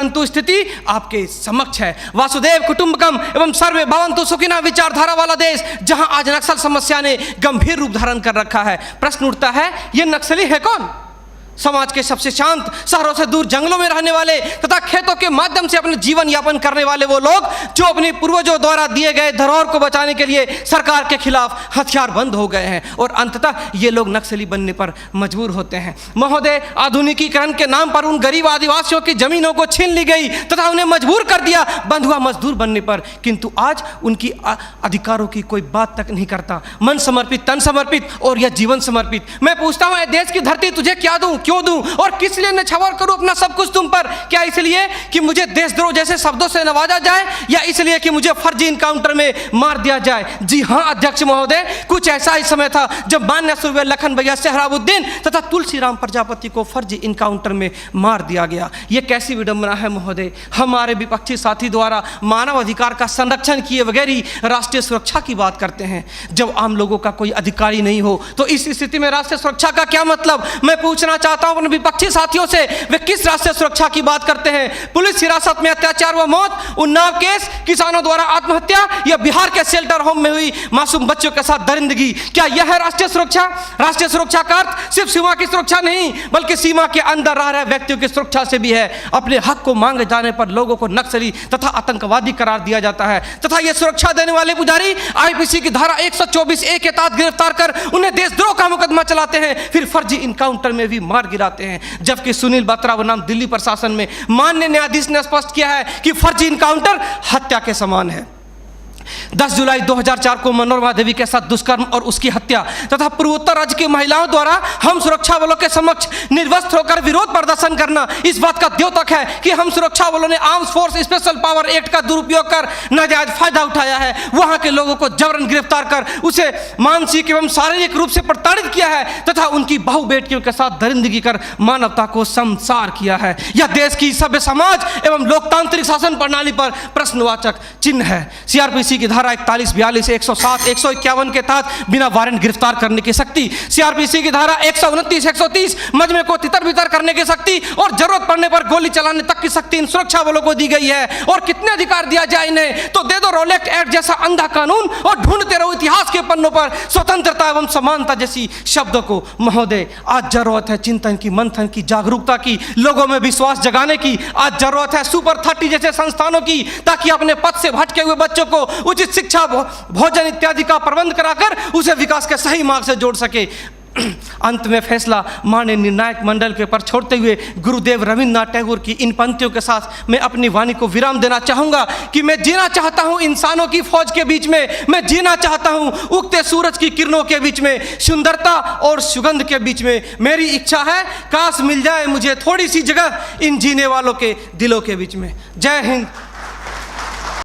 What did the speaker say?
परंतु स्थिति आपके समक्ष है। वासुदेव कुटुंबकम एवं सर्वे भवन्तु सुखिनः विचारधारा वाला देश, जहां आज नक्सल समस्या ने गंभीर रूप धारण कर रखा है। प्रश्न उठता है, ये नक्सली है कौन? समाज के सबसे शांत, शहरों से दूर जंगलों में रहने वाले तथा खेतों के माध्यम से अपने जीवन यापन करने वाले वो लोग जो अपने पूर्वजों द्वारा दिए गए धरोहर को बचाने के लिए सरकार के खिलाफ हथियार बंद हो गए हैं और अंततः ये लोग नक्सली बनने पर मजबूर होते हैं। महोदय, आधुनिकीकरण के नाम पर उन गरीब आदिवासियों की जमीनों को छीन ली गई तथा उन्हें मजबूर कर दिया बंधुआ मजदूर बनने पर, किंतु आज उनकी अधिकारों की कोई बात तक नहीं करता। मन समर्पित, तन समर्पित और यह जीवन समर्पित। मैं पूछता हूं, देश की धरती तुझे क्या दूं, क्यों दूं और किस लिए न्यौछावर करूं अपना सब कुछ तुम पर? क्या इसलिए कि मुझे देशद्रोह जैसे शब्दों से नवाजा जाए या इसलिए कि मुझे फर्जी इनकाउंटर में मार दिया जाए? जी हां अध्यक्ष महोदय, कुछ ऐसा ही समय था जब मान्य सूर्य लखन भैया सोहराबुद्दीन तथा तुलसीराम प्रजापति को फर्जी इनकाउंटर में मार दिया गया। यह कैसी विडंबना है महोदय, हमारे विपक्षी साथी द्वारा मानव अधिकार का संरक्षण किए बगैर ही राष्ट्रीय सुरक्षा की बात करते हैं। जब आम लोगों का कोई अधिकार ही नहीं हो तो इस स्थिति में राष्ट्रीय सुरक्षा का क्या मतलब? मैं पूछना चाहता हूं अपने विपक्षी साथियों से, वे किस राष्ट्रीय सुरक्षा की बात करते हैं? पुलिस हिरासत में अत्याचार व मौत, उन्नाव केस, किसानों द्वारा आत्महत्या या बिहार के शेल्टर होम में हुई मासूम बच्चों के साथ दरिंदगी, क्या यह है राष्ट्रीय सुरक्षा? राष्ट्रीय सुरक्षा का अर्थ सिर्फ सीमा की सुरक्षा नहीं बल्कि सीमा के अंदर रह रहे व्यक्तियों की सुरक्षा से भी है। अपने हक को मांगे जाने पर लोगों को नक्सली तथा आतंकवादी करार दिया जाता है तथा यह सुरक्षा देने वाले पुजारी आईपीसी की धारा 124A के तहत गिरफ्तार कर उन्हें देशद्रोह का मुकदमा चलाते हैं, फिर फर्जी इनकाउंटर में भी मार गिराते हैं। जबकि सुनील बत्रा बनाम दिल्ली प्रशासन में माननीय न्यायाधीश ने स्पष्ट किया है कि फर्जी इनकाउंटर हत्या के समान है। 10 जुलाई 2004 को मनोरमा देवी के साथ दुष्कर्म और उसकी हत्या तथा पूर्वोत्तर राज्य की महिलाओं द्वारा हम सुरक्षा बलों के समक्ष निर्वस्त्र होकर विरोध प्रदर्शन करना इस बात का द्योतक है कि हम सुरक्षा बलों ने arms force special power act का दुरुपयोग कर नाजायज फायदा उठाया है। वहां के लोगों को जबरन गिरफ्तार कर उसे मानसिक एवं शारीरिक रूप से प्रताड़ित किया है तथा उनकी बहु बेटियों के साथ दरिंदगी कर मानवता को संसार किया है। यह देश की सभ्य समाज एवं लोकतांत्रिक शासन प्रणाली पर प्रश्नवाचक चिन्ह है। सीआरपीसी की धारा 41, 42, 107, 151 के तहत बिना वारंट गिरफ्तार करने की शक्ति, सीआरपीसी की धारा 129, 130 मजमे को तितर बितर करने की शक्ति और जरूरत पड़ने पर गोली चलाने तक की शक्ति इन सुरक्षा बलों को दी गई है। और कितने अधिकार दिया जाए इन्हें? तो दे दो रोलेक्ट एक्ट जैसा अंधा कानून और ढूंढते रहो इतिहास के पन्नों पर स्वतंत्रता एवं समानता जैसी शब्दों को। महोदय, आज जरूरत है चिंतन की, मंथन की, जागरूकता की, लोगों में विश्वास जगाने की। आज जरूरत है सुपर 30 जैसे संस्थानों की, ताकि अपने पथ से भटके हुए बच्चों को उचित शिक्षा, भोजन इत्यादि का प्रबंध कराकर उसे विकास के सही मार्ग से जोड़ सके। अंत में फैसला माननीय निर्णायक मंडल के पर छोड़ते हुए गुरुदेव रविन्द्रनाथ टैगोर की इन पंक्तियों के साथ मैं अपनी वाणी को विराम देना चाहूंगा कि मैं जीना चाहता हूं इंसानों की फौज के बीच में, मैं जीना चाहता हूं उगते सूरज की किरणों के बीच में, सुंदरता और सुगंध के बीच में। मेरी इच्छा है काश मिल जाए मुझे थोड़ी सी जगह इन जीने वालों के दिलों के बीच में। जय हिंद,